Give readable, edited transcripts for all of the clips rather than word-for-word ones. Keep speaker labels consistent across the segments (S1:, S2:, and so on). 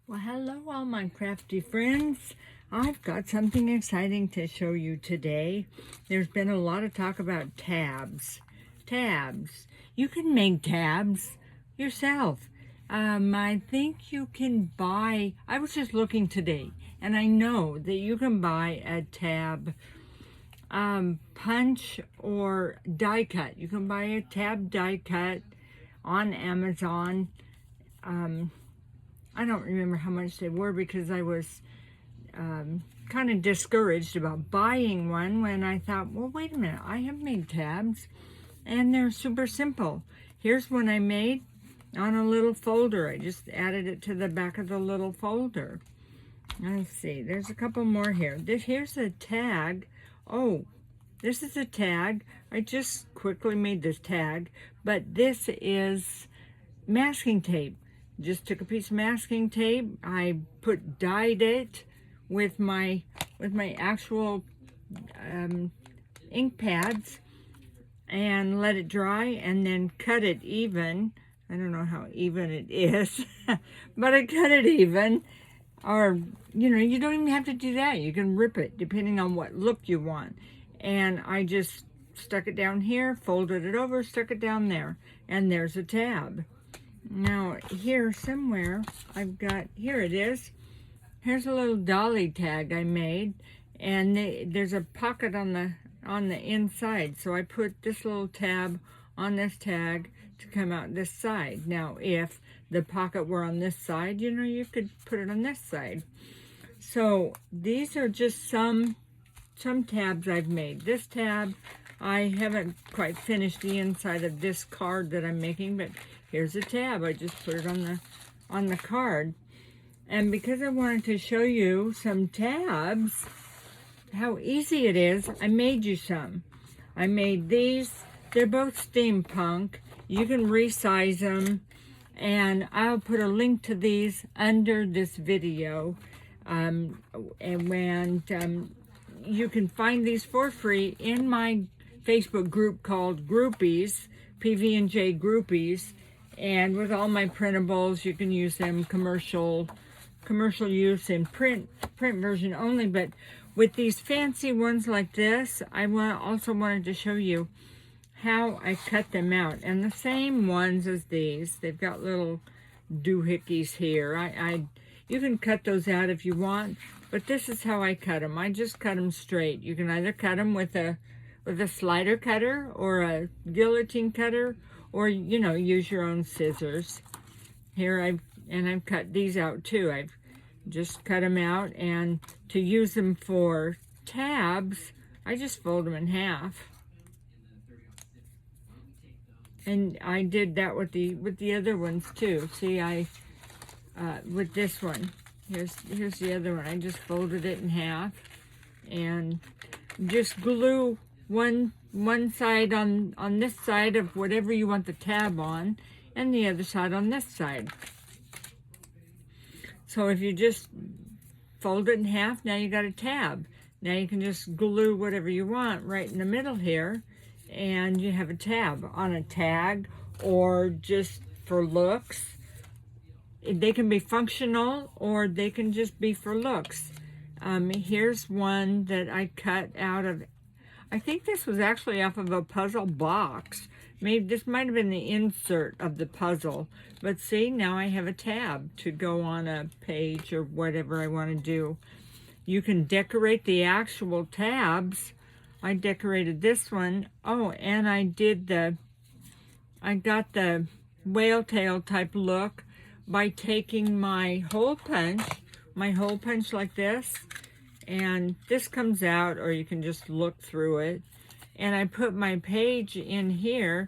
S1: Well, hello all my crafty friends. I've got something exciting to show you today. There's been a lot of talk about tabs. Tabs. You can make tabs yourself. I think you can buy, I was just looking today, and I know that you can buy a tab punch or die cut. You can buy a tab die cut on Amazon. I don't remember how much they were because I was kind of discouraged about buying one when I thought, well, wait a minute, I have made tabs and they're super simple. Here's one I made on a little folder. I just added it to the back of the little folder. Let's see, there's a couple more here. Here's a tag. Oh, this is a tag. I just quickly made this tag, but this is masking tape. Just took a piece of masking tape. I dyed it with my actual ink pads and let it dry, and then cut it even. I don't know how even it is, but I cut it even. Or, you know, you don't even have to do that. You can rip it depending on what look you want. And I just stuck it down here, folded it over, stuck it down there, and there's a tab. Now here somewhere I've got, here it is. Here's a little dolly tag I made, and there's a pocket on the inside. So I put this little tab on this tag to come out this side. Now if the pocket were on this side, you know, you could put it on this side. So these are just some tabs I've made. This tab, I haven't quite finished the inside of this card that I'm making, but here's a tab. I just put it on the card. And because I wanted to show you some tabs, how easy it is, I made you some. I made these. They're both steampunk. You can resize them. And I'll put a link to these under this video. And you can find these for free in my Facebook group called Groupies, PV&J Groupies. And with all my printables, you can use them commercial use in print version only. But with these fancy ones like this, I also wanted to show you how I cut them out. And the same ones as these, they've got little doohickeys here. You can cut those out if you want, but this is how I cut them. I just cut them straight. You can either cut them with a slider cutter or a guillotine cutter, or, you know, use your own scissors. Here I've cut these out too. I've just cut them out, and to use them for tabs, I just fold them in half. And I did that with the other ones too. See, with this one, here's the other one. I just folded it in half and just glue one side on this side of whatever you want the tab on, and the other side on this side. So if you just fold it in half, now you got a tab. Now you can just glue whatever you want right in the middle here, and you have a tab on a tag, or just for looks. They can be functional, or they can just be for looks. Here's one that I cut out of, I think this was actually off of a puzzle box. Maybe this might have been the insert of the puzzle. But see, now I have a tab to go on a page or whatever I want to do. You can decorate the actual tabs. I decorated this one. Oh, and I got the whale tail type look by taking my hole punch like this, and this comes out, or you can just look through it. And I put my page in here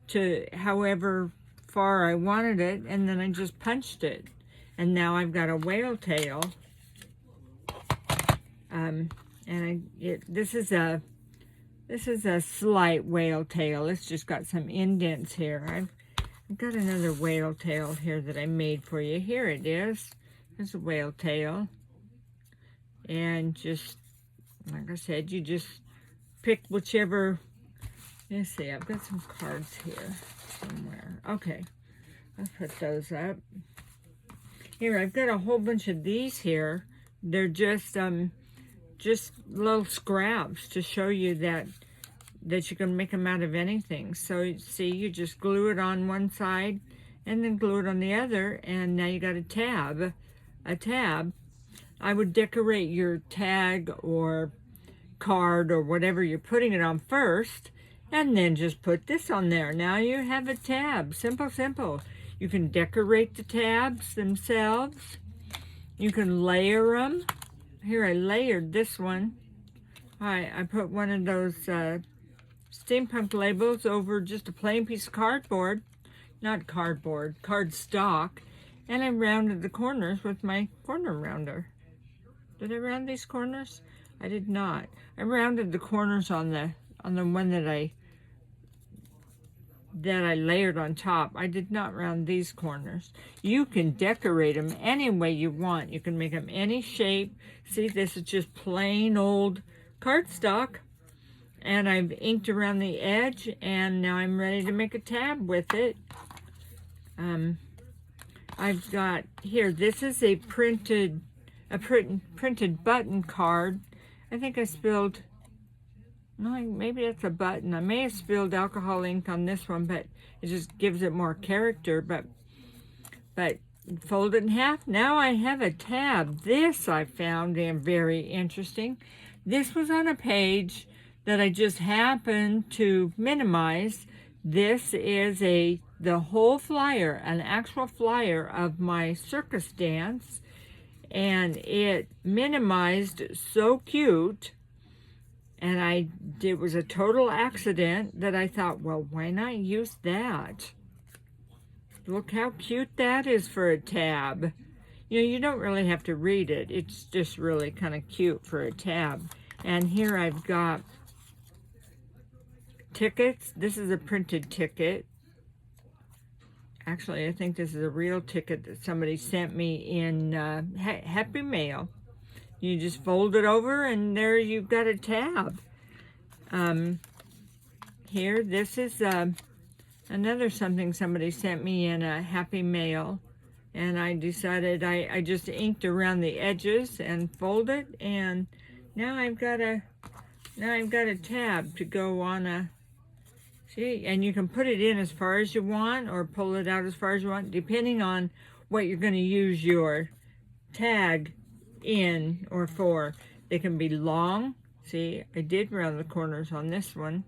S1: to however far I wanted it, and then I just punched it. And now I've got a whale tail. This is a slight whale tail. It's just got some indents here. I've got another whale tail here that I made for you. Here it is. There's a whale tail. And just, like I said, you just pick whichever. Let's see, I've got some cards here somewhere. Okay, I'll put those up. Here, I've got a whole bunch of these here. They're just little scraps to show you that you can make them out of anything. So see, you just glue it on one side and then glue it on the other, and now you got a tab. I would decorate your tag or card or whatever you're putting it on first, and then just put this on there. Now you have a tab. Simple, simple. You can decorate the tabs themselves. You can layer them. Here, I layered this one. I put one of those steampunk labels over just a plain piece of cardboard. Not cardboard, cardstock. And I rounded the corners with my corner rounder. Did I round these corners? I did not. I rounded the corners on the one that I layered on top. I did not round these corners. You can decorate them any way you want. You can make them any shape. See, this is just plain old cardstock. And I've inked around the edge, and now I'm ready to make a tab with it. I've got here, this is a printed button card. I think I spilled, no, maybe that's a button. I may have spilled alcohol ink on this one, but it just gives it more character. But fold it in half. Now I have a tab. This I found very interesting. This was on a page that I just happened to minimize. This is the whole flyer, an actual flyer of my circus dance, and it minimized so cute. And it was a total accident that I thought, well, why not use that? Look how cute that is for a tab. You know, you don't really have to read it. It's just really kind of cute for a tab. And here I've got tickets. This is a printed ticket. Actually, I think this is a real ticket that somebody sent me in Happy Mail. You just fold it over, and there you've got a tab. Here, this is another something somebody sent me in a Happy Mail, and I decided I just inked around the edges and fold it, and now I've got a tab to go on a. See, and you can put it in as far as you want or pull it out as far as you want, depending on what you're going to use your tag in or for. They can be long. See, I did round the corners on this one.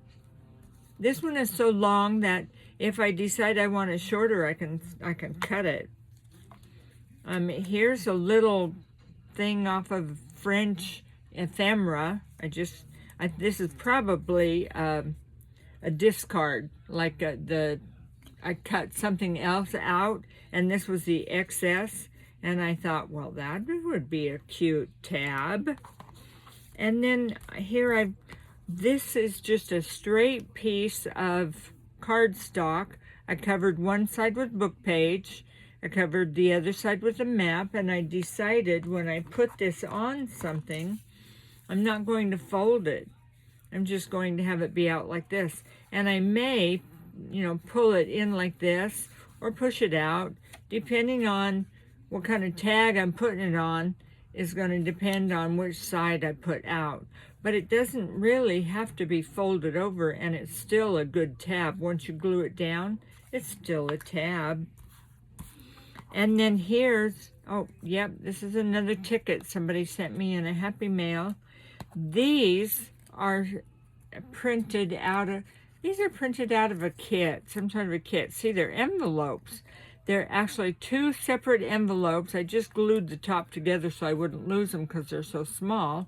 S1: This one is so long that if I decide I want it shorter, I can cut it. Here's a little thing off of French ephemera. This is probably a discard, like I cut something else out, and this was the excess, and I thought, well, that would be a cute tab. And then here this is just a straight piece of cardstock. I covered one side with book page, I covered the other side with a map, and I decided when I put this on something, I'm not going to fold it. I'm just going to have it be out like this. And I may, pull it in like this or push it out, depending on what kind of tag I'm putting it on is going to depend on which side I put out. But it doesn't really have to be folded over, and it's still a good tab. Once you glue it down, it's still a tab. And then here's, oh, yep, this is another ticket somebody sent me in a Happy Mail. These are printed out of a kit, some sort of a kit. See, they're envelopes. They're actually two separate envelopes. I just glued the top together so I wouldn't lose them because they're so small.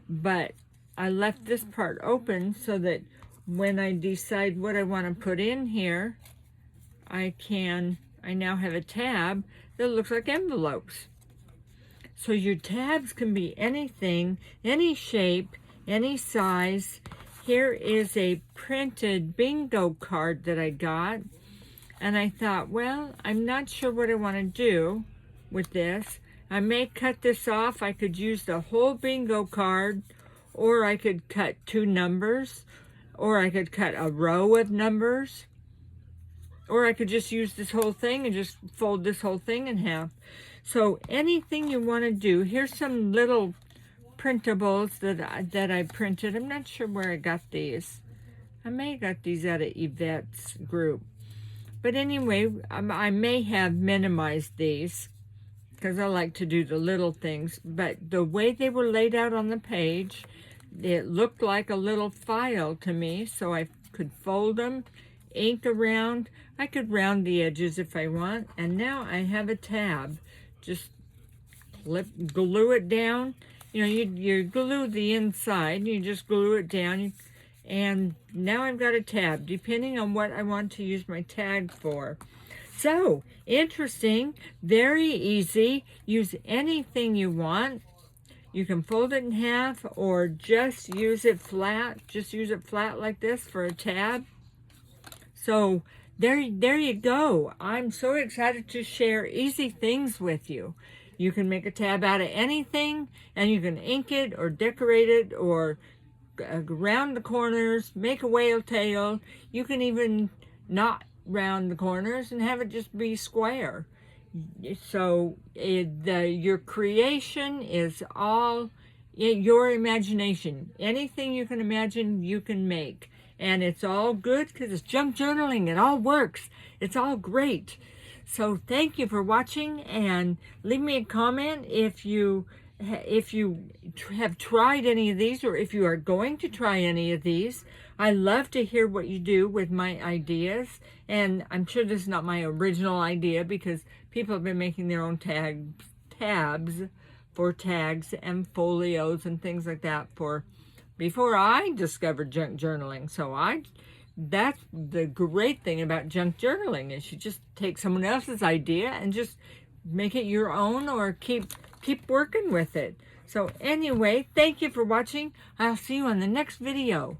S1: But I left this part open so that when I decide what I want to put in here, I now have a tab that looks like envelopes. So your tabs can be anything, any shape, any size. Here is a printed bingo card that I got, and I thought, well, I'm not sure what I want to do with this. I may cut this off. I could use the whole bingo card, or I could cut 2 numbers, or I could cut a row of numbers, or I could just use this whole thing and just fold this whole thing in half. So anything you want to do, here's some little printables that I printed. I'm not sure where I got these. I may have got these out of Yvette's group. But anyway, I may have minimized these because I like to do the little things. But the way they were laid out on the page, it looked like a little file to me, so I could fold them, ink around. I could round the edges if I want. And now I have a tab. Just glue it down. You know, you glue the inside, you just glue it down, and now I've got a tab, depending on what I want to use my tag for. So, interesting, very easy, use anything you want. You can fold it in half, or just use it flat, like this for a tab. So, there you go. I'm so excited to share easy things with you. You can make a tab out of anything, and you can ink it or decorate it or round the corners, make a whale tail. You can even not round the corners and have it just be square. So your creation is all your imagination. Anything you can imagine, you can make. And it's all good because it's junk journaling. It all works. It's all great. So thank you for watching, and leave me a comment if you have tried any of these, or if you are going to try any of these. I love to hear what you do with my ideas, and I'm sure this is not my original idea because people have been making their own tabs for tags and folios and things like that before I discovered junk journaling. So that's the great thing about junk journaling, is you just take someone else's idea and just make it your own, or keep working with it. So anyway, thank you for watching. I'll see you on the next video.